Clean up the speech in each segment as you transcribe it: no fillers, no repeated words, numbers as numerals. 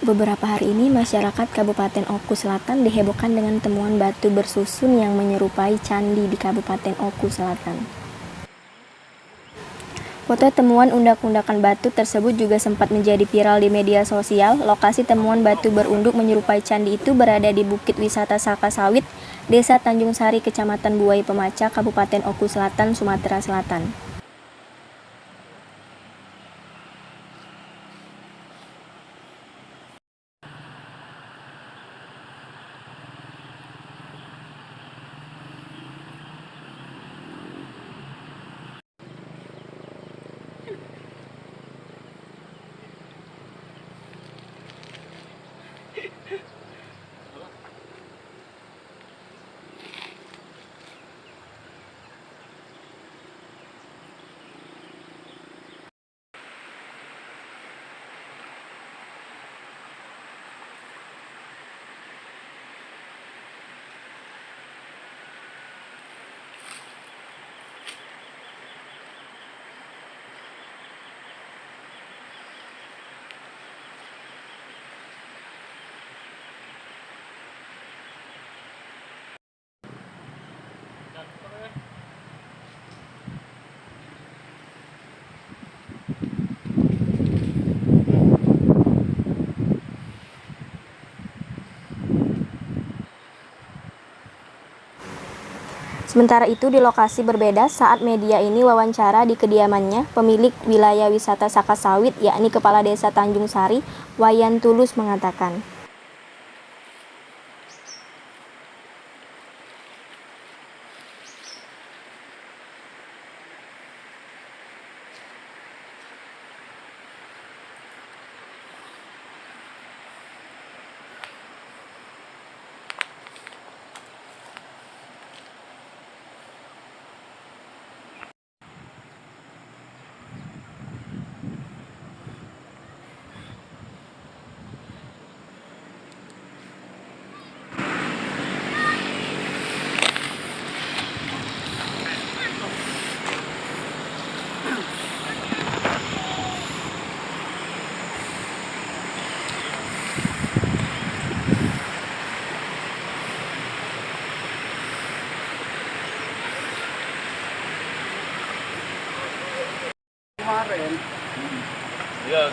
Beberapa hari ini, masyarakat Kabupaten Oku Selatan dihebohkan dengan temuan batu bersusun yang menyerupai candi di Kabupaten Oku Selatan. Foto temuan undak-undakan batu tersebut juga sempat menjadi viral di media sosial. Lokasi temuan batu berunduk menyerupai candi itu berada di Bukit Wisata Saka Sawit, Desa Tanjung Sari, Kecamatan Buai Pemaca, Kabupaten Oku Selatan, Sumatera Selatan. Sementara itu, di lokasi berbeda, saat media ini wawancara di kediamannya, pemilik wilayah wisata Saka Sawit, yakni Kepala Desa Tanjung Sari, Wayan Tulus, mengatakan, kemarin. Iya.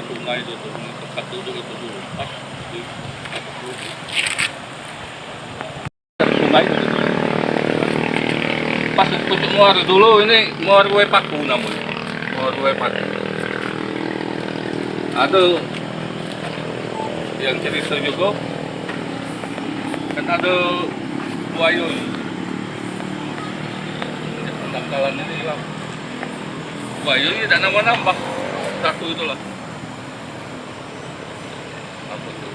Sungai itu tuh, tempat duduk itu dulu. Pas di atas dulu. Sungai itu. Pas pucuk muara dulu ini muara Wepaku namanya. Muara Wepaku. Ada yang cerita juga kan ada buaya pendangkalan ini lah. Buaya ini tidak nambah-nambah satu itulah. Apa tuh?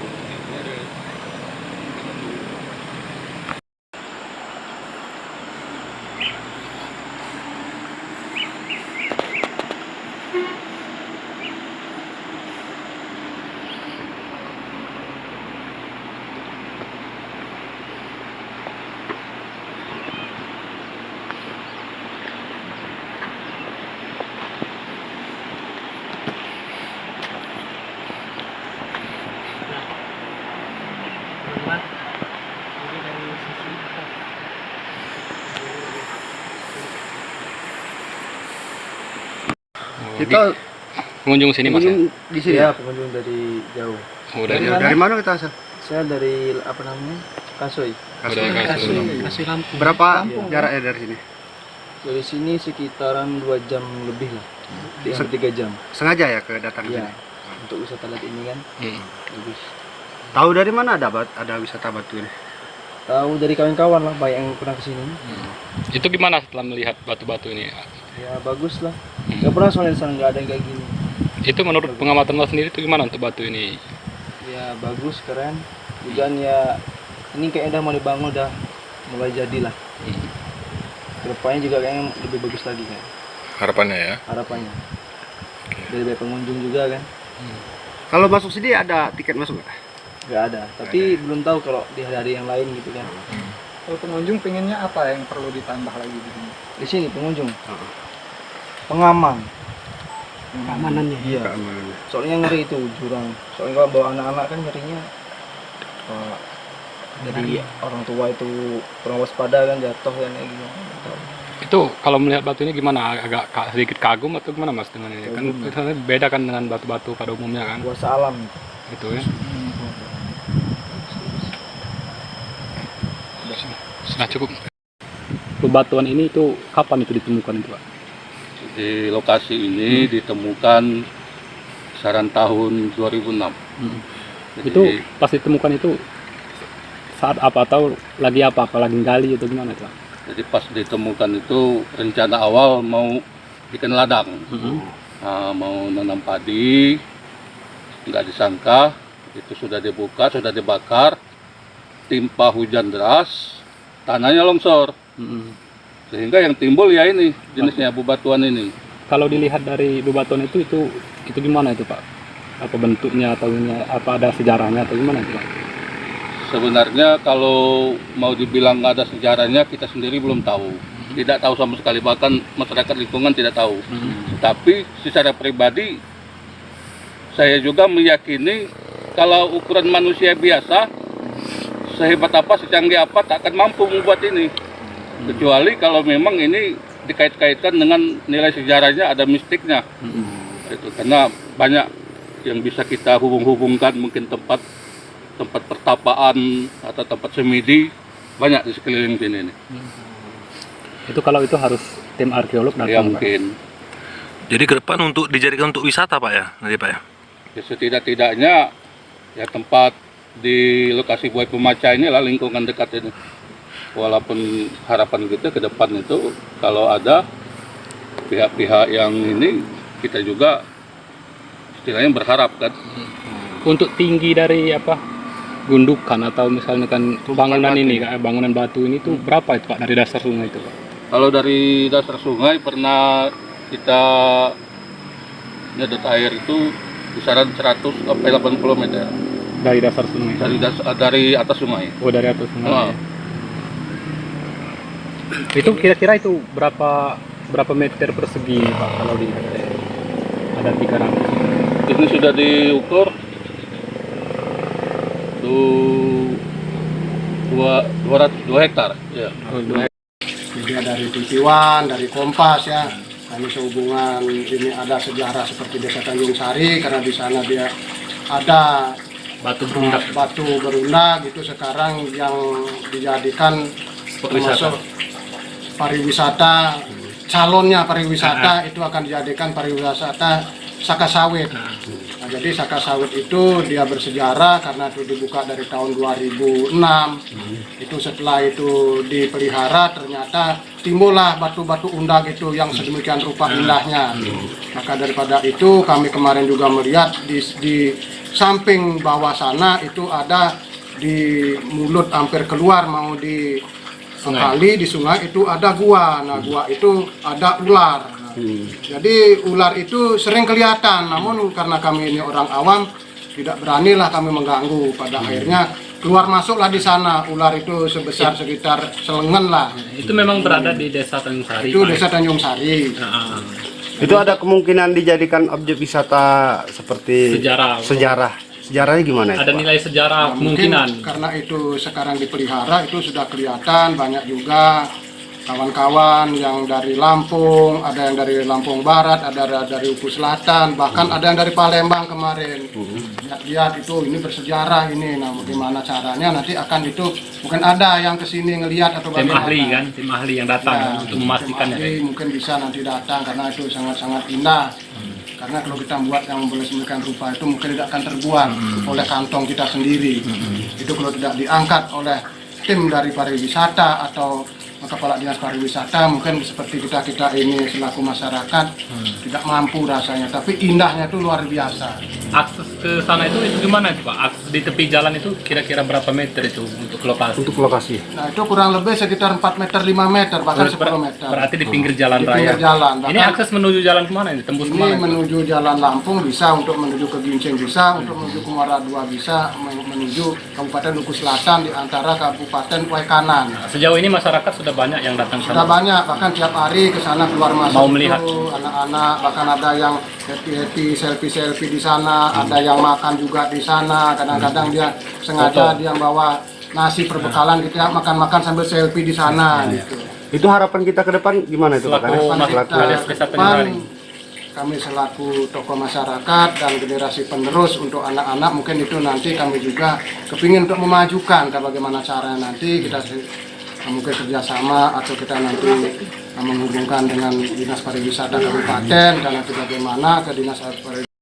Kita Pengunjung sini mas ya? di sini. Ya, pengunjung dari jauh. Oh, dari Dari mana kita asal? Saya dari apa namanya? Kasoy. Kasih Lampung. Berapa Lampung. jaraknya dari sini? Dari sini sekitaran 2 jam lebih lah. Hampir 3 jam. Sengaja ya datang Iya. sini. Untuk wisata lihat ini kan bagus. Tahu dari mana ada wisata batu ini? Tahu dari kawan-kawan lah, banyak yang pernah kesini. Itu gimana setelah melihat batu-batu ini? Ya bagus lah. Gak pernah soalnya di sana nggak ada yang kayak gini. Itu menurut pengamatan mas sendiri itu gimana untuk batu ini? Ya bagus, keren. Hujan ya ini kayaknya udah mau dibangun, udah mulai jadilah. Kedepannya juga kayaknya lebih bagus lagi kan, Harapannya ya. harapannya. Dari banyak pengunjung juga kan. Kalau masuk sini ada tiket masuk nggak? Nggak ada, tapi belum tahu kalau di hari-hari yang lain gitu kan. Kalau pengunjung pengennya apa yang perlu ditambah lagi di sini? Di sini pengunjung pengaman. Keamanannya. Iya. Keamanan. Soalnya ngeri itu jurang. Soalnya kalau bawa anak-anak kan ngerinya jadi orang tua itu kurang waspada kan, jatuh kan kayak gitu. Itu kalau melihat batu ini gimana? Agak sedikit kagum atau gimana Mas dengan ini? Kan Kagum. misalnya beda kan dengan batu-batu pada umumnya kan? Kuasa alam. Gitu ya. Sudah cukup. Bebatuan ini itu kapan itu ditemukan itu Pak? Di lokasi ini ditemukan kisaran tahun 2006. Jadi, Itu pas ditemukan itu saat apa atau lagi apa lagi gali atau gimana itu Pak? jadi pas ditemukan itu rencana awal mau bikin ladang, mau nanam padi, nggak disangka itu sudah dibuka, sudah dibakar, timpa hujan deras, tanahnya longsor, sehingga yang timbul ya ini jenisnya bebatuan ini. Kalau dilihat dari bebatuan itu gimana itu Pak? Apa bentuknya atau ini, apa ada sejarahnya atau gimana itu Pak? Sebenarnya kalau mau dibilang nggak ada sejarahnya, kita sendiri belum tahu. Tidak tahu sama sekali, bahkan masyarakat lingkungan tidak tahu. Tapi secara pribadi, saya juga meyakini kalau ukuran manusia biasa, sehebat apa, secanggih apa, tak akan mampu membuat ini. Kecuali kalau memang ini dikait-kaitkan dengan nilai sejarahnya, ada mistiknya. Itu karena banyak yang bisa kita hubung-hubungkan, mungkin tempat pertapaan atau tempat semidi banyak di sekeliling sini nih. Itu kalau itu harus tim arkeolog Ya datang Pak? mungkin. Jadi ke depan untuk dijadikan untuk wisata Pak ya, nanti Pak ya. Ya, setidak-tidaknya ya tempat di lokasi buaya pemaca inilah lingkungan dekat ini. Walaupun harapan kita ke depan itu kalau ada pihak-pihak yang ini, kita juga istilahnya berharap kan. Untuk tinggi dari apa gundukan atau misalnya kan bangunan batu. ini bangunan batu ini tuh berapa itu Pak dari dasar sungai itu Pak? Kalau dari dasar sungai pernah kita nyedot air itu kisaran 100 sampai 80 meter Dari dasar sungai. dari atas sungai. Oh dari atas sungai. Oh. Itu kira-kira itu berapa meter persegi Pak kalau dilihat ada 300. Ini sudah diukur tuh 202 hektar. Ya. Media dari TV1, dari Kompas ya. Kami sehubungan ini ada sejarah seperti Desa Tanjung Sari karena di sana dia ada Batu berundak. batu berundak itu sekarang yang dijadikan termasuk pariwisata, calonnya pariwisata itu akan dijadikan pariwisata Saka Sawit. Nah, jadi Saka Sawit itu dia bersejarah karena itu dibuka dari tahun 2006. Itu setelah itu dipelihara ternyata timbullah batu-batu undak itu yang sedemikian rupa indahnya. Maka daripada itu kami kemarin juga melihat di samping bawah sana itu ada di mulut hampir keluar mau di kali di sungai itu ada gua. Nah, gua itu ada ular. Jadi ular itu sering kelihatan, namun karena kami ini orang awam tidak beranilah kami mengganggu. Pada akhirnya keluar masuklah di sana ular itu sebesar sekitar selengan lah. Itu memang berada di Desa Tanjung Sari. Itu Pak. Desa Tanjung Sari. Nah, Itu ada kemungkinan dijadikan objek wisata seperti sejarah. Sejarahnya gimana itu, Ada Pak? nilai sejarah Nah, mungkin kemungkinan. karena itu sekarang dipelihara itu sudah kelihatan banyak juga kawan-kawan yang dari Lampung, ada yang dari Lampung Barat, ada dari Upu Selatan, bahkan ada yang dari Palembang kemarin. Lihat-lihat itu ini bersejarah ini. Nah, bagaimana caranya nanti akan itu mungkin ada yang kesini ngelihat atau Tim bagaimana. ahli kan, tim ahli yang datang Ya, kan, untuk memastikan tim ya. ahli mungkin bisa nanti datang karena itu sangat-sangat indah. Karena kalau kita buat yang boleh sedemikian rupa itu mungkin tidak akan terbuang oleh kantong kita sendiri. Itu kalau tidak diangkat oleh tim dari pariwisata atau kepala dinas pariwisata, mungkin seperti kita ini selaku masyarakat tidak mampu rasanya. Tapi indahnya itu luar biasa. Akses ke sana itu gimana itu Pak? Akses di tepi jalan itu kira-kira berapa meter itu untuk ke lokasi? Untuk lokasi. Nah itu kurang lebih sekitar 4 meter, 5 meter, bahkan 10 meter. Berarti di pinggir jalan Di raya. pinggir jalan. Ini Bahkan akses menuju jalan kemana ini? Tembus ini kemana? Pak? menuju jalan Lampung bisa, untuk menuju ke Gincing bisa, untuk menuju ke Muara II bisa, menuju Kabupaten Duku Selatan di antara Kabupaten Waikanan. Sejauh ini masyarakat sudah banyak yang datang ke Sudah sana. banyak, bahkan tiap hari ke sana keluar masuk Mau melihat. anak-anak, bahkan ada yang happy selfie di sana, ada yang makan juga di sana. Kadang-kadang dia sengaja dia bawa nasi perbekalan gitu ya, makan-makan sambil selfie di sana gitu. Itu harapan kita ke depan gimana itu Pak? Selaku Kades? Mas Selaku Kades Desa Depan, Tanjung Sari. kami selaku tokoh masyarakat dan generasi penerus untuk anak-anak, mungkin itu nanti kami juga kepingin untuk memajukan bagaimana caranya nanti kita mungkin kerjasama atau kita nanti menghubungkan dengan Dinas Pariwisata Kabupaten dan nanti bagaimana ke Dinas Pariwisata